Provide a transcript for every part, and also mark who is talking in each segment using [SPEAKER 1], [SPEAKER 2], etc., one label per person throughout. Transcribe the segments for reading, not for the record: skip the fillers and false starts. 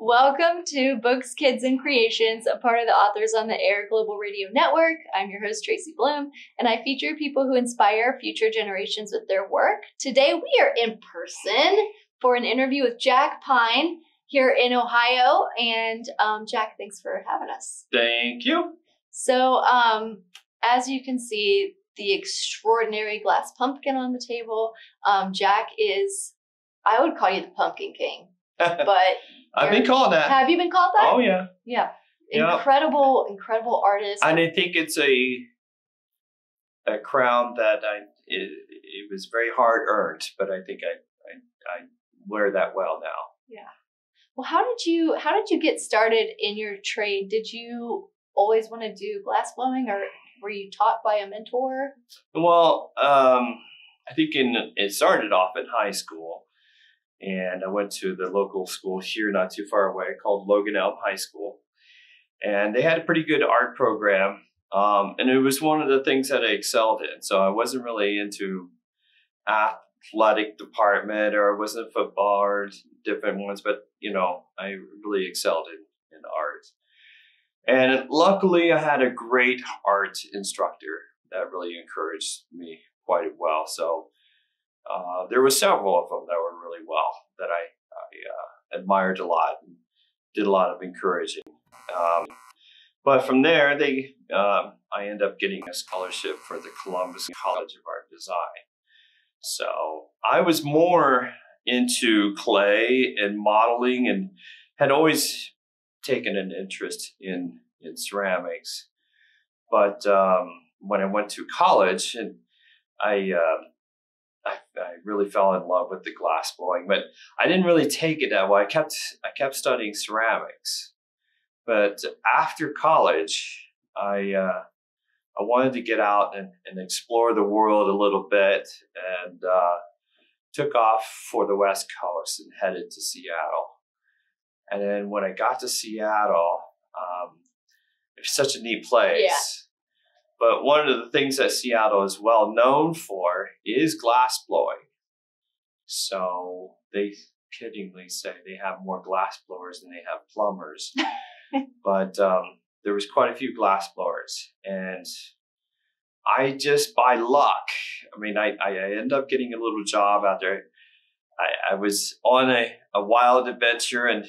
[SPEAKER 1] Welcome to Books, Kids, and Creations, a part of the Authors on the Air Global Radio Network. I'm your host, Tracy Blom, and I feature people who inspire future generations with their work. Today, we are in person for an interview with Jack Pine here in Ohio. And Jack, thanks for having us.
[SPEAKER 2] Thank you.
[SPEAKER 1] So, as you can see, the extraordinary glass pumpkin on the table. Jack is, I would call you the Pumpkin King, but
[SPEAKER 2] I've been called that.
[SPEAKER 1] Have you been called that?
[SPEAKER 2] Oh, yeah.
[SPEAKER 1] Yeah. Incredible artist.
[SPEAKER 2] And I think it's a crown that it was very hard earned, but I think I wear that well now.
[SPEAKER 1] Yeah. Well, how did you get started in your trade? Did you always want to do glass blowing, or were you taught by a mentor?
[SPEAKER 2] Well, I think it started off in high school. And I went to the local school here not too far away called Logan Elm High School. And they had a pretty good art program. And it was one of the things that I excelled in. So I wasn't really into athletic department, or I wasn't football or different ones, but I really excelled in art. And luckily I had a great art instructor that really encouraged me quite well. So there were several of them that were really well that I admired a lot and did a lot of encouraging. But from there, I ended up getting a scholarship for the Columbus College of Art and Design. So I was more into clay and modeling, and had always taken an interest in ceramics. But when I went to college, and I really fell in love with the glass blowing, but I didn't really take it that way. I kept studying ceramics, but after college, I wanted to get out and explore the world a little bit, and took off for the West Coast and headed to Seattle. And then when I got to Seattle, it was such a neat place.
[SPEAKER 1] Yeah.
[SPEAKER 2] But one of the things that Seattle is well known for is glass blowing. So they kiddingly say they have more glass blowers than they have plumbers. But there was quite a few glass blowers. And I just, by luck, I ended up getting a little job out there. I was on a wild adventure and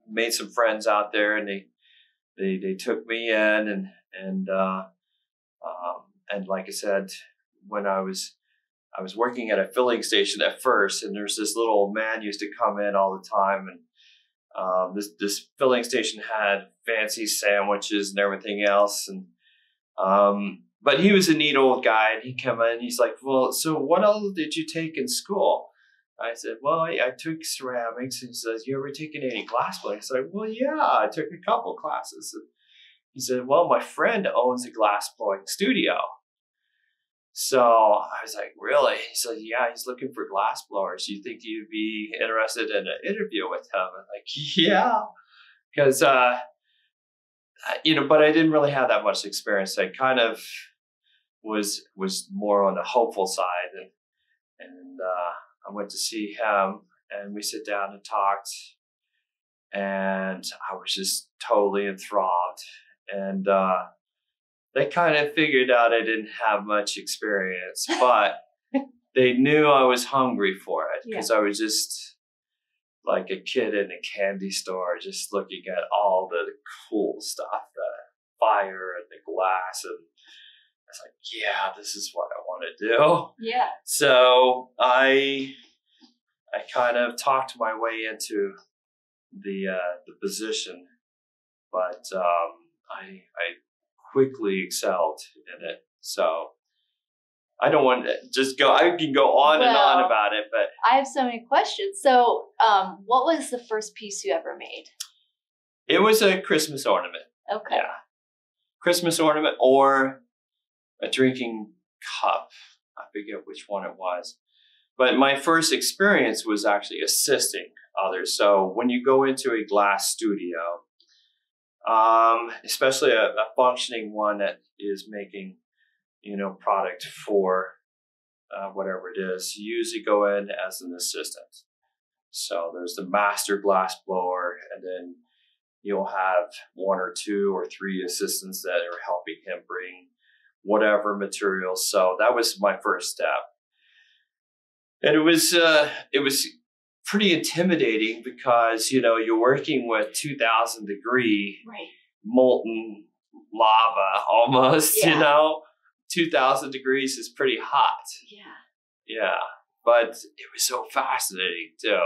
[SPEAKER 2] made some friends out there, and they took me in, and like I said, when I was working at a filling station at first, and there's this little old man used to come in all the time, and this filling station had fancy sandwiches and everything else, and but he was a neat old guy, and he came in, and he's like, well, so what else did you take in school? I said, well, I took ceramics. And he says, you ever taken any glass blowing? I said, well, yeah, I took a couple classes. And he said, well, my friend owns a glass blowing studio. So I was like, really? He said, yeah, he's looking for glass blowers. You think you'd be interested in an interview with him? I'm like, yeah, because, but I didn't really have that much experience. I kind of was more on the hopeful side. And I went to see him, and we sat down and talked, and I was just totally enthralled. And they kind of figured out I didn't have much experience, but they knew I was hungry for it, because I was just like a kid in a candy store, just looking at all the cool stuff, the fire and the glass, and I was like, yeah, this is what I want to do.
[SPEAKER 1] Yeah.
[SPEAKER 2] So I kind of talked my way into the position, but I quickly excelled in it. So I don't want to just go. I can go on and on about it, but
[SPEAKER 1] I have so many questions. So, what was the first piece you ever made?
[SPEAKER 2] It was a Christmas ornament.
[SPEAKER 1] Okay.
[SPEAKER 2] Yeah, Christmas ornament or a drinking cup. I forget which one it was. But my first experience was actually assisting others. So when you go into a glass studio, especially a functioning one that is making, product for whatever it is, you usually go in as an assistant. So there's the master glass blower, and then you'll have 1 or 2 or 3 assistants that are helping him bring whatever materials. So that was my first step. And it was pretty intimidating because, you know, you're working with 2,000 degree molten lava almost, you know, 2,000 degrees is pretty hot. Yeah. But it was so fascinating too.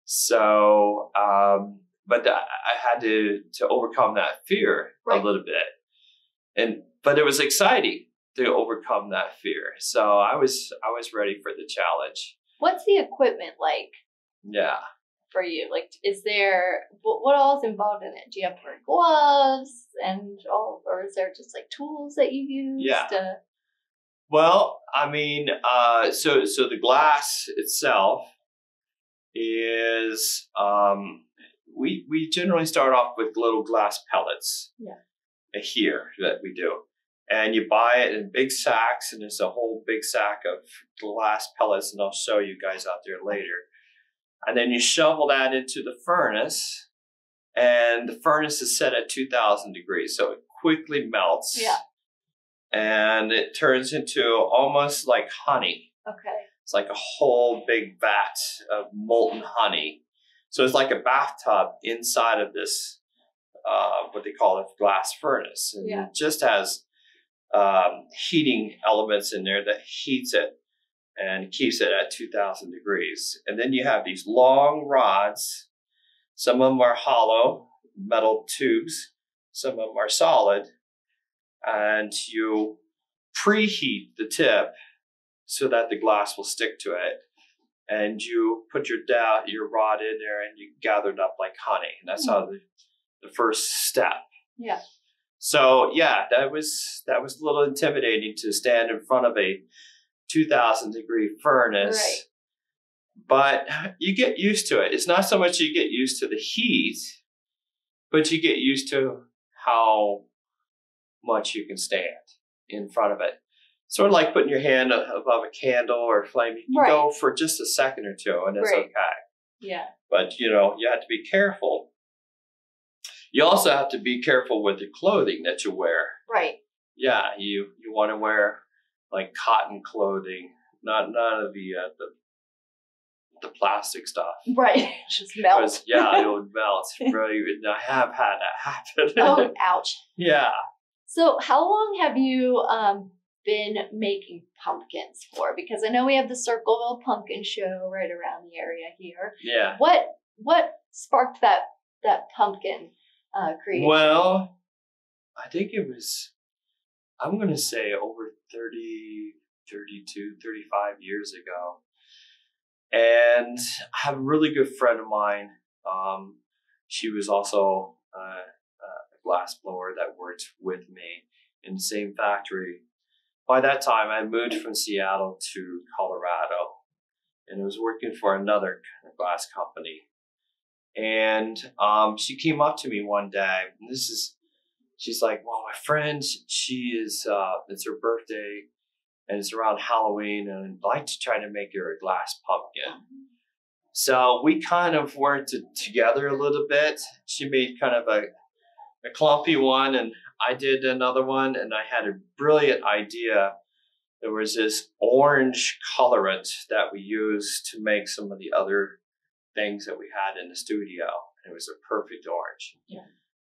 [SPEAKER 2] So, but I had to overcome that fear a little bit. But it was exciting to overcome that fear. So I was ready for the challenge.
[SPEAKER 1] What's the equipment like?
[SPEAKER 2] Yeah.
[SPEAKER 1] For you, like, is there what all is involved in it? Do you have to wear gloves and all, or is there just like tools that you use?
[SPEAKER 2] Yeah. Well, I mean, so the glass itself is we generally start off with little glass pellets. Here that we do. And you buy it in big sacks, and there's a whole big sack of glass pellets, and I'll show you guys out there later. And then you shovel that into the furnace, and the furnace is set at 2,000 degrees, so it quickly melts. And it turns into almost like honey. It's like a whole big vat of molten honey. So it's like a bathtub inside of this what they call a glass furnace. And it just has heating elements in there that heats it and keeps it at 2,000 degrees. And then you have these long rods. Some of them are hollow metal tubes. Some of them are solid. And you preheat the tip so that the glass will stick to it. And you put your rod in there, and you gather it up like honey. And that's how the first step. So yeah, that was a little intimidating to stand in front of a 2,000 degree furnace. But you get used to it. It's not so much you get used to the heat, but you get used to how much you can stand in front of it. Sort of like putting your hand above a candle or a flame. You can go for just a second or two, and it's okay. But you know, you have to be careful. You also have to be careful with the clothing that you wear. Yeah, you want to wear like cotton clothing, none of the plastic stuff.
[SPEAKER 1] Just melt.
[SPEAKER 2] Yeah, it would melt. I have had that happen.
[SPEAKER 1] Oh, ouch.
[SPEAKER 2] Yeah.
[SPEAKER 1] So how long have you been making pumpkins for? Because I know we have the Circleville Pumpkin Show right around the area here. What sparked that pumpkin creation?
[SPEAKER 2] Well, I think it was, I'm going to say over 30, 32, 35 years ago. And I have a really good friend of mine. She was also a glass blower that worked with me in the same factory. By that time, I moved from Seattle to Colorado, and I was working for another glass company. And she came up to me one day, and she's like, well, my friend, it's her birthday, and it's around Halloween, and I'd like to try to make her a glass pumpkin. So we kind of worked together a little bit. She made kind of a clumpy one, and I did another one, and I had a brilliant idea. There was this orange colorant that we used to make some of the other things that we had in the studio. It was a perfect orange.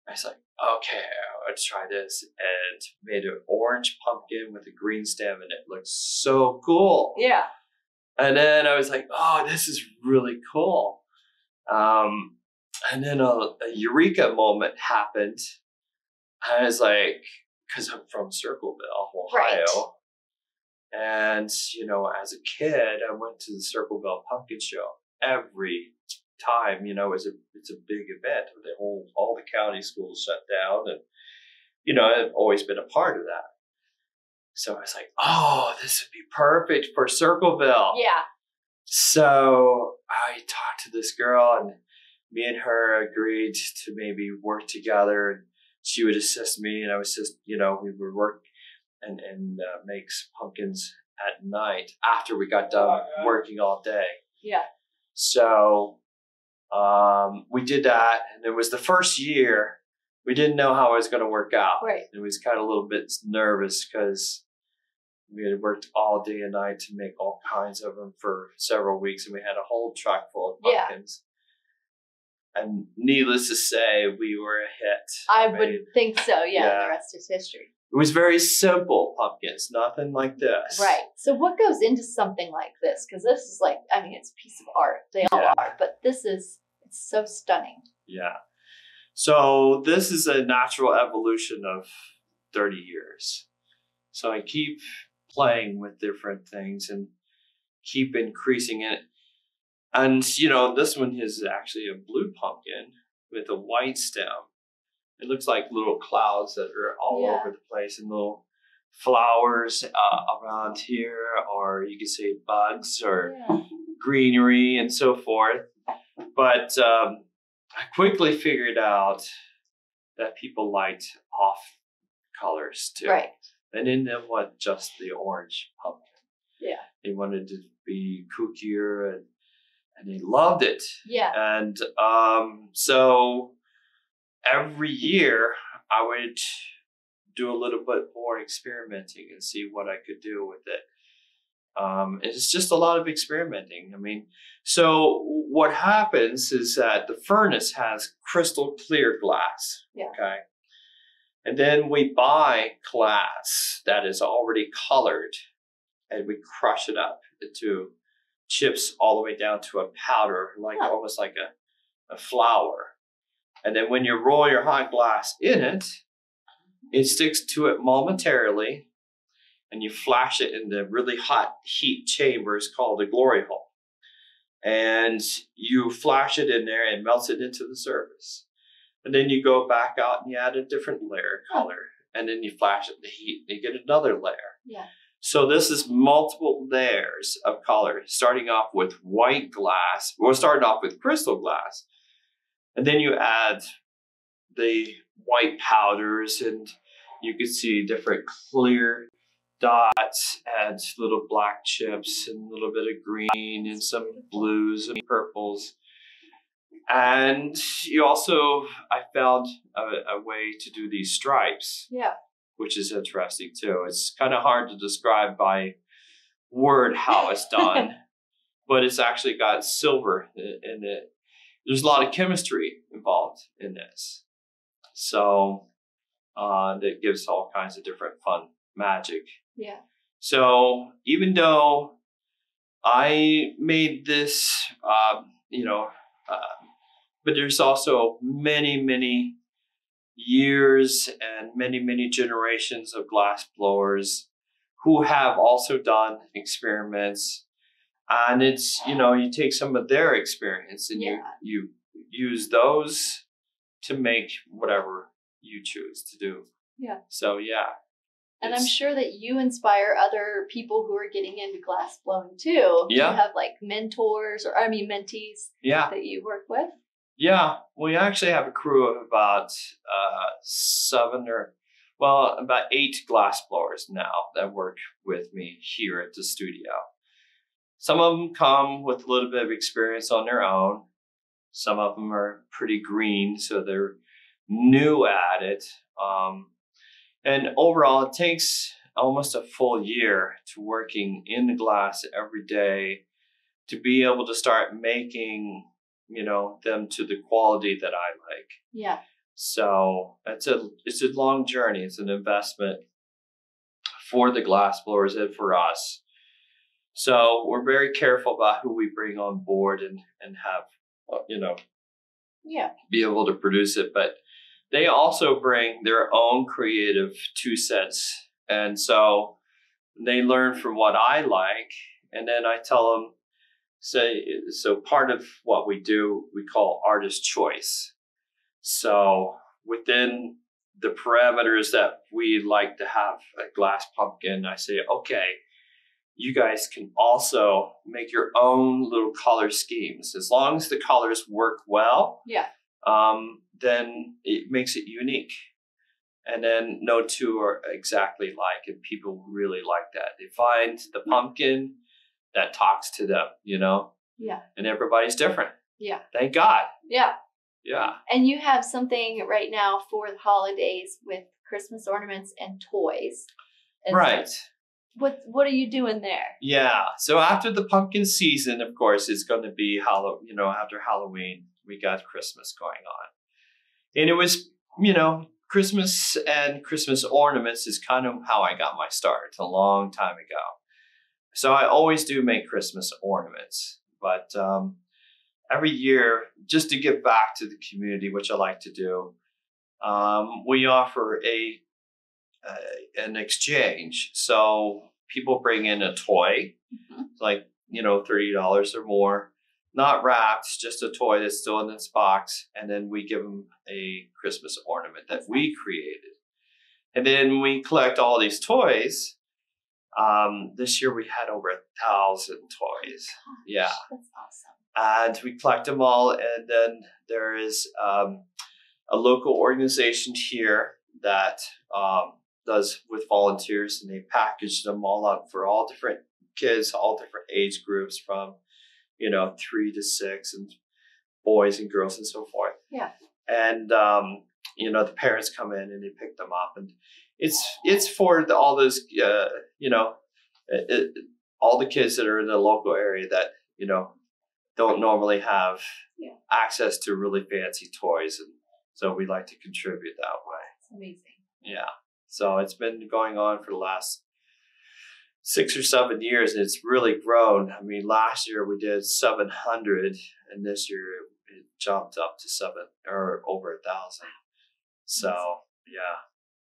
[SPEAKER 2] I was like, okay, let's try this, and made an orange pumpkin with a green stem, and it looked so cool. And then I was like, oh, this is really cool. And then a eureka moment happened. I was like, because I'm from Circleville, Ohio. And, you know, as a kid, I went to the Circleville Pumpkin Show every time. You know, it's a big event. All the county schools shut down, and you know, I've always been a part of that. So I was like, oh, this would be perfect for Circleville. So I talked to this girl, and me and her agreed to maybe work together, and she would assist me, and I was just, you know, we would work and make pumpkins at night after we got done working all day. So we did that, and it was the first year. We didn't know how it was going to work out.
[SPEAKER 1] Right.
[SPEAKER 2] It was kind of a little bit nervous because we had worked all day and night to make all kinds of them for several weeks, and we had a whole truck full of pumpkins. Yeah. And needless to say, we were a hit.
[SPEAKER 1] I would think so, yeah. The rest is history.
[SPEAKER 2] It was very simple pumpkins, nothing like this.
[SPEAKER 1] Right. So what goes into something like this? Because this is like, I mean, it's a piece of art. They all are, but this is, it's so stunning.
[SPEAKER 2] Yeah. So this is a natural evolution of 30 years. So I keep playing with different things and keep increasing it. And, you know, this one is actually a blue pumpkin with a white stem. It looks like little clouds that are all over the place and little flowers around here, or you could say bugs or greenery and so forth. But I quickly figured out that people liked off colors too.
[SPEAKER 1] Right.
[SPEAKER 2] They didn't want just the orange pumpkin.
[SPEAKER 1] Yeah.
[SPEAKER 2] They wanted to be kookier and they loved it.
[SPEAKER 1] Yeah.
[SPEAKER 2] And so every year I would do a little bit more experimenting and see what I could do with it. It's just a lot of experimenting. I mean, so what happens is that the furnace has crystal clear glass.
[SPEAKER 1] Yeah.
[SPEAKER 2] Okay. And then we buy glass that is already colored and we crush it up into chips all the way down to a powder, like almost like a flour. And then when you roll your hot glass in it, it sticks to it momentarily, and you flash it in the really hot heat chambers called a glory hole. And you flash it in there and melts it into the surface. And then you go back out and you add a different layer of color. And then you flash it in the heat and you get another layer.
[SPEAKER 1] Yeah.
[SPEAKER 2] So this is multiple layers of color, starting off with white glass. We're starting off with crystal glass. And then you add the white powders, and you can see different clear dots, add little black chips and a little bit of green and some blues and purples. And you also, I found a way to do these stripes.
[SPEAKER 1] Yeah. Which
[SPEAKER 2] is interesting too. It's kind of hard to describe by word how it's done, but it's actually got silver in it. There's a lot of chemistry involved in this. So that gives all kinds of different fun magic.
[SPEAKER 1] Yeah.
[SPEAKER 2] So even though I made this, but there's also many, many years and many, many generations of glass blowers who have also done experiments. And it's, you take some of their experience and you use those to make whatever you choose to do. Yeah. So, yeah.
[SPEAKER 1] And I'm sure that you inspire other people who are getting into glass blowing too. Yeah. Do you have like mentors mentees that you work with?
[SPEAKER 2] Yeah. We actually have a crew of about about 8 glass blowers now that work with me here at the studio. Some of them come with a little bit of experience on their own. Some of them are pretty green, so they're new at it. And overall, it takes almost a full year to working in the glass every day to be able to start making, them to the quality that I like.
[SPEAKER 1] Yeah.
[SPEAKER 2] So it's a long journey. It's an investment for the glass blowers and for us. So we're very careful about who we bring on board and have, be able to produce it. But they also bring their own creative 2 cents. And so they learn from what I like. And then I tell them, so part of what we do, we call artist choice. So within the parameters that we like to have a glass pumpkin, I say, okay, you guys can also make your own little color schemes. As long as the colors work well, then it makes it unique. And then no two are exactly alike, and people really like that. They find the pumpkin that talks to them,
[SPEAKER 1] Yeah.
[SPEAKER 2] And everybody's different.
[SPEAKER 1] Yeah.
[SPEAKER 2] Thank God.
[SPEAKER 1] Yeah.
[SPEAKER 2] Yeah.
[SPEAKER 1] And you have something right now for the holidays with Christmas ornaments and toys. And
[SPEAKER 2] Right.
[SPEAKER 1] What are you doing there?
[SPEAKER 2] Yeah. So after the pumpkin season, of course, it's going to be after Halloween, we got Christmas going on. And it was, Christmas and Christmas ornaments is kind of how I got my start a long time ago. So I always do make Christmas ornaments, but every year, just to give back to the community, which I like to do, we offer an exchange. So people bring in a toy, like, $30 or more, not wrapped, just a toy that's still in its box. And then we give them a Christmas ornament that we created. And then we collect all these toys. This year we had over 1,000 toys.
[SPEAKER 1] Gosh,
[SPEAKER 2] yeah.
[SPEAKER 1] That's awesome.
[SPEAKER 2] And we collect them all. And then there is a local organization here that does with volunteers, and they package them all up for all different kids, all different age groups from, 3 to 6, and boys and girls and so forth.
[SPEAKER 1] Yeah.
[SPEAKER 2] And, the parents come in and they pick them up, and it's for all those, all the kids that are in the local area that, don't normally have access to really fancy toys. And so we like to contribute that way.
[SPEAKER 1] It's amazing.
[SPEAKER 2] Yeah. So it's been going on for the last 6 or 7 years, and it's really grown. I mean, last year we did 700, and this year it jumped up to over 1,000. So yeah,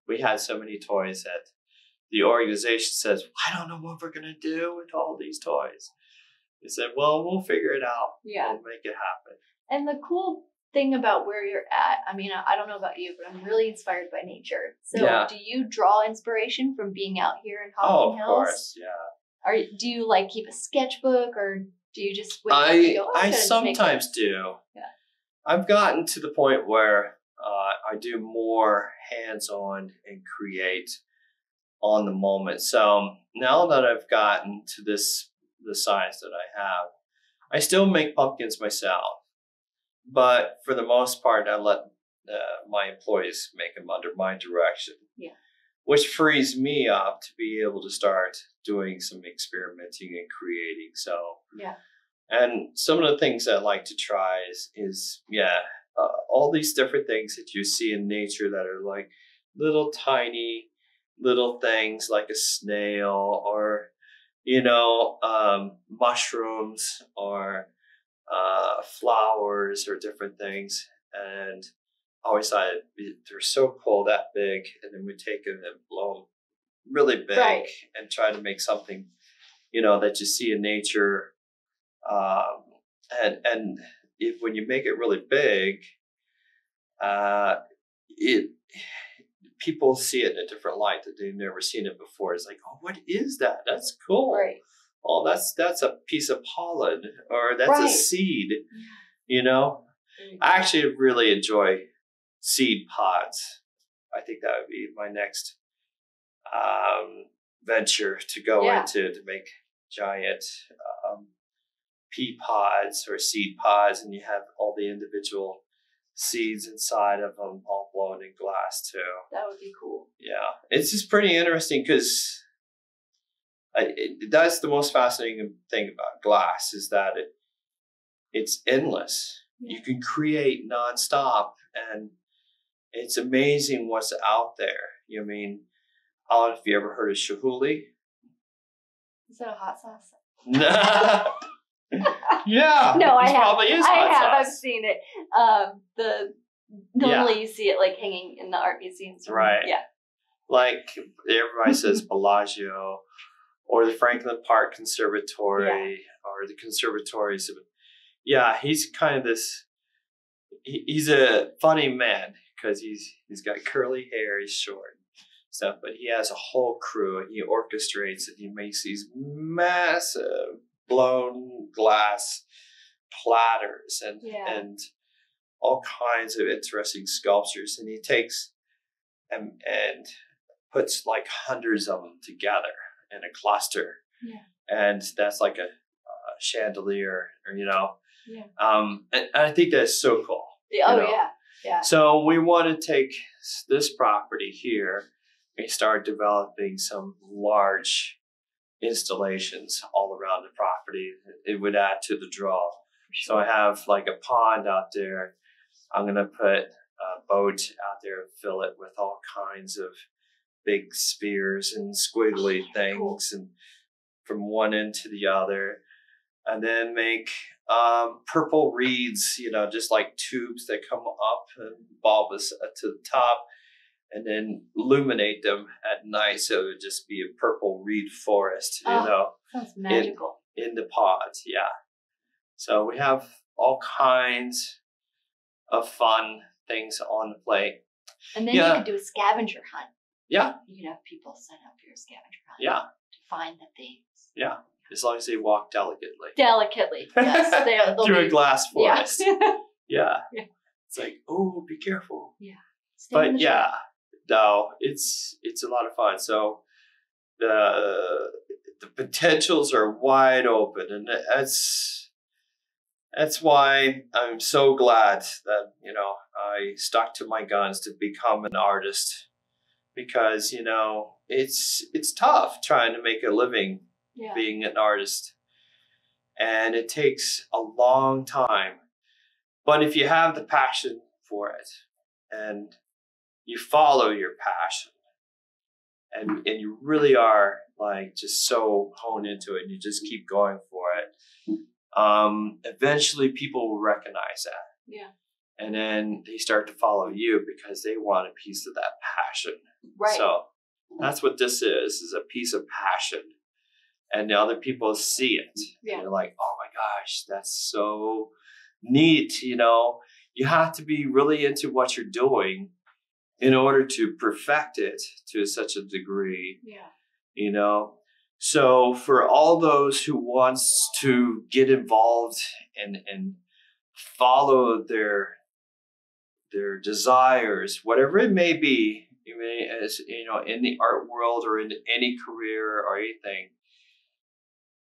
[SPEAKER 2] we had so many toys that the organization says, I don't know what we're going to do with all these toys. They said, well, we'll figure it out.
[SPEAKER 1] Yeah.
[SPEAKER 2] We'll make it happen.
[SPEAKER 1] And the cool thing about where you're at, I mean, I don't know about you, but I'm really inspired by nature. So do you draw inspiration from being out here in Hocking Hills?
[SPEAKER 2] Oh, of course, yeah.
[SPEAKER 1] Do you keep a sketchbook, or do you just wake up and go,
[SPEAKER 2] I sometimes do.
[SPEAKER 1] Yeah.
[SPEAKER 2] I've gotten to the point where I do more hands-on and create on the moment. So now that I've gotten to the size that I have, I still make pumpkins myself. But for the most part, I let my employees make them under my direction. Yeah. Which frees me up to be able to start doing some experimenting and creating. So yeah. And some of the things I like to try is all these different things that you see in nature that are like little tiny little things, like a snail or mushrooms or flowers or different things. And I always thought they're so cool, that big, and then we take them and blow them really big and try to make something that you see in nature. And when you make it really big, people see it in a different light that they've never seen it before. It's like, oh, what is that? That's cool. Right. Oh, that's a piece of pollen, or that's a seed. I actually really enjoy seed pods. I think that would be my next venture to go into, to make giant pea pods or seed pods, and you have all the individual seeds inside of them all blown in glass too. That would be cool. Yeah, it's just pretty interesting because that's the most fascinating thing about glass, is that it's endless. Yeah. You can create nonstop, and it's amazing what's out there. I don't know if you ever heard of shahuli. Is that a hot sauce? Yeah. No, I have. Probably is hot sauce. I've seen it. Normally you see it hanging in the art museums. Right. Yeah. Like everybody says Bellagio, or the Franklin Park Conservatory, or the conservatories. Yeah, he's kind of this. He's a funny man because he's got curly hair. He's short, stuff, but he has a whole crew, and he orchestrates, and he makes these massive blown glass platters and all kinds of interesting sculptures, and he takes and puts hundreds of them together in a cluster, and that's like a chandelier, or
[SPEAKER 1] Yeah.
[SPEAKER 2] And I think that's so cool.
[SPEAKER 1] Oh, yeah. Yeah.
[SPEAKER 2] So we want to take this property here and start developing some large installations all around the property. It would add to the draw. So I have like a pond out there. I'm going to put a boat out there and fill it with all kinds of big spheres and squiggly things, and from one end to the other. And then make purple reeds, just like tubes that come up and bulb us to the top, and then illuminate them at night, so it would just be a purple reed forest,
[SPEAKER 1] sounds magical.
[SPEAKER 2] In the pods, yeah. So we have all kinds of fun things on the plate.
[SPEAKER 1] And then you could do a scavenger hunt.
[SPEAKER 2] Yeah.
[SPEAKER 1] You could have people set up your scavenger hunt.
[SPEAKER 2] Yeah.
[SPEAKER 1] To find the things.
[SPEAKER 2] Yeah. As long as they walk delicately.
[SPEAKER 1] Delicately, yes.
[SPEAKER 2] Through a glass forest.
[SPEAKER 1] Yeah.
[SPEAKER 2] Yeah. It's like, oh, be careful.
[SPEAKER 1] Yeah.
[SPEAKER 2] But yeah, no, it's a lot of fun. So the potentials are wide open, and that's why I'm so glad that I stuck to my guns to become an artist, because it's tough trying to make a living being an artist, and it takes a long time. But if you have the passion for it and you follow your passion, and you really are like just so honed into it, and you just keep going for it, eventually people will recognize that.
[SPEAKER 1] Yeah.
[SPEAKER 2] And then they start to follow you because they want a piece of that passion.
[SPEAKER 1] Right.
[SPEAKER 2] So that's what this is a piece of passion. And the other people see it. Yeah. And they're like, oh my gosh, that's so neat. You have to be really into what you're doing in order to perfect it to such a degree. Yeah. So for all those who wants to get involved and follow their desires, whatever it may be, as in the art world or in any career or anything,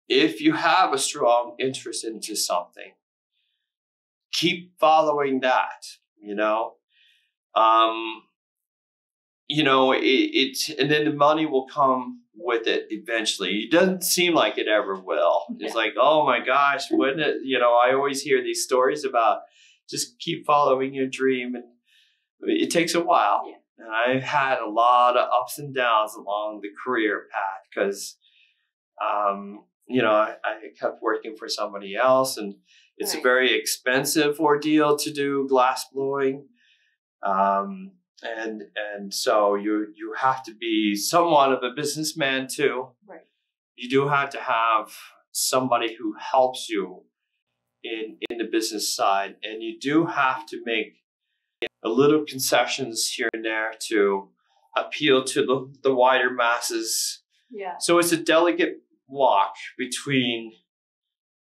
[SPEAKER 2] if you have a strong interest into something, keep following that. And then the money will come with it eventually. It doesn't seem like it ever will. It's like, oh my gosh, wouldn't it? I always hear these stories about just keep following your dream, and it takes a while. Yeah. And I've had a lot of ups and downs along the career path because, I kept working for somebody else, and it's a very expensive ordeal to do glass blowing. And so you have to be somewhat of a businessman too. Right. You do have to have somebody who helps you in the business side, and you do have to make a little concessions here and there to appeal to the wider masses. Yeah. So it's a delicate walk between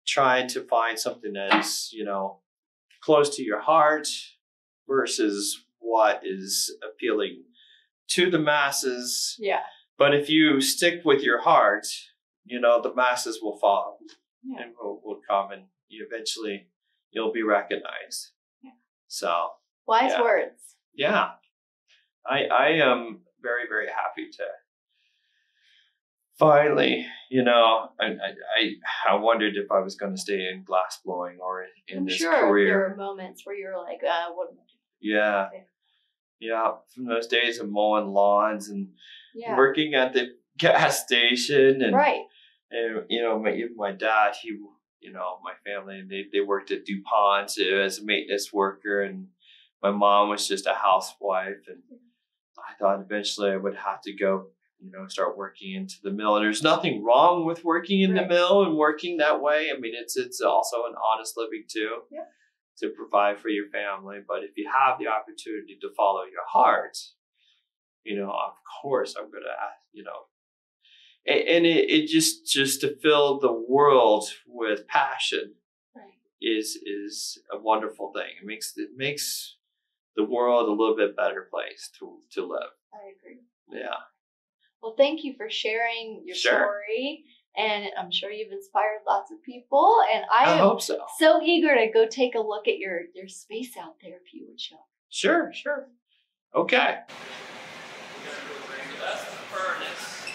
[SPEAKER 2] trying to find something that's, close to your heart versus what is appealing to the masses. Yeah. But if you stick with your heart, the masses will follow and will come, and eventually you'll be recognized. Yeah. So
[SPEAKER 1] wise words.
[SPEAKER 2] Yeah. I am very, very happy to finally, I wondered if I was going to stay in glass blowing or in this career.
[SPEAKER 1] There were moments where you were like, what am I doing?
[SPEAKER 2] Yeah. Yeah. From those days of mowing lawns and working at the gas station, and even my dad, my family, they worked at DuPont as a maintenance worker, and my mom was just a housewife, and I thought eventually I would have to go, start working into the mill. And there's nothing wrong with working in the mill and working that way. I mean, it's also an honest living too, to provide for your family. But if you have the opportunity to follow your heart, of course I'm going to, and it just to fill the world with passion is a wonderful thing. It makes the world a little bit better place to live.
[SPEAKER 1] I agree.
[SPEAKER 2] Yeah.
[SPEAKER 1] Well, thank you for sharing your story and I'm sure you've inspired lots of people. And I
[SPEAKER 2] I
[SPEAKER 1] am
[SPEAKER 2] hope so.
[SPEAKER 1] so eager to go take a look at your space out there if you would show.
[SPEAKER 2] Sure. Okay. So that's the furnace.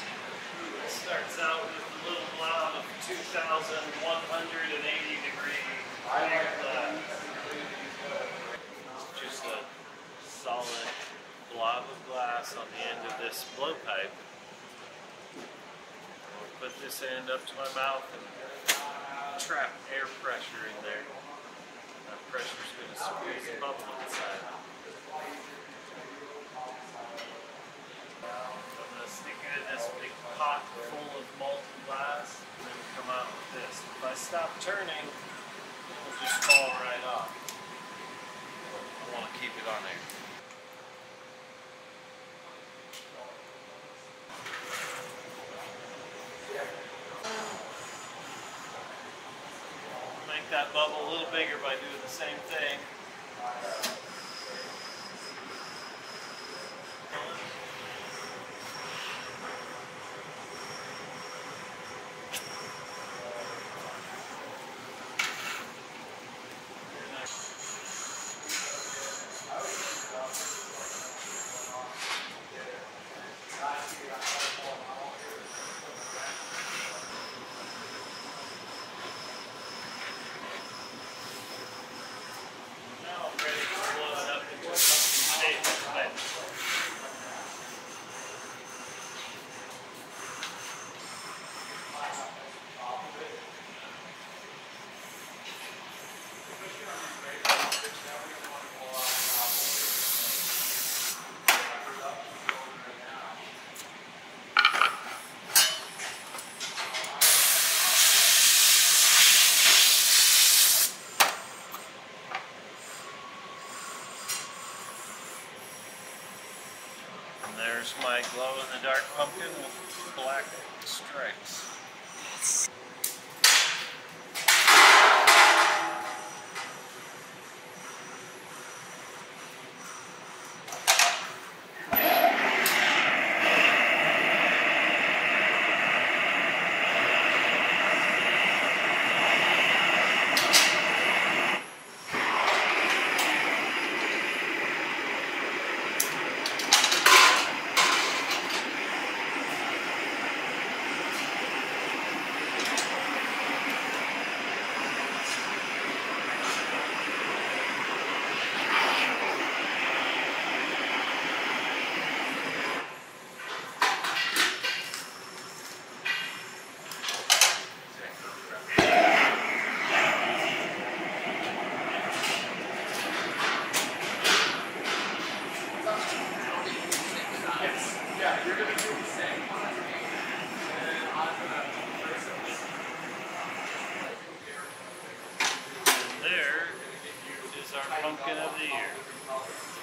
[SPEAKER 2] It starts out with a little blob of 2,180 degree glass. Just a solid blob of glass on the end of this blowpipe. I'll put this end up to my mouth and trap air pressure in there. That pressure is going to squeeze a bubble inside. I'm going to stick it in this big pot full of molten glass and then come out with this. If I stop turning, it will just fall right off. I want to keep it on there. Make that bubble a little bigger by doing the same thing. There's my glow-in-the-dark pumpkin with black stripes. There is our pumpkin of the year.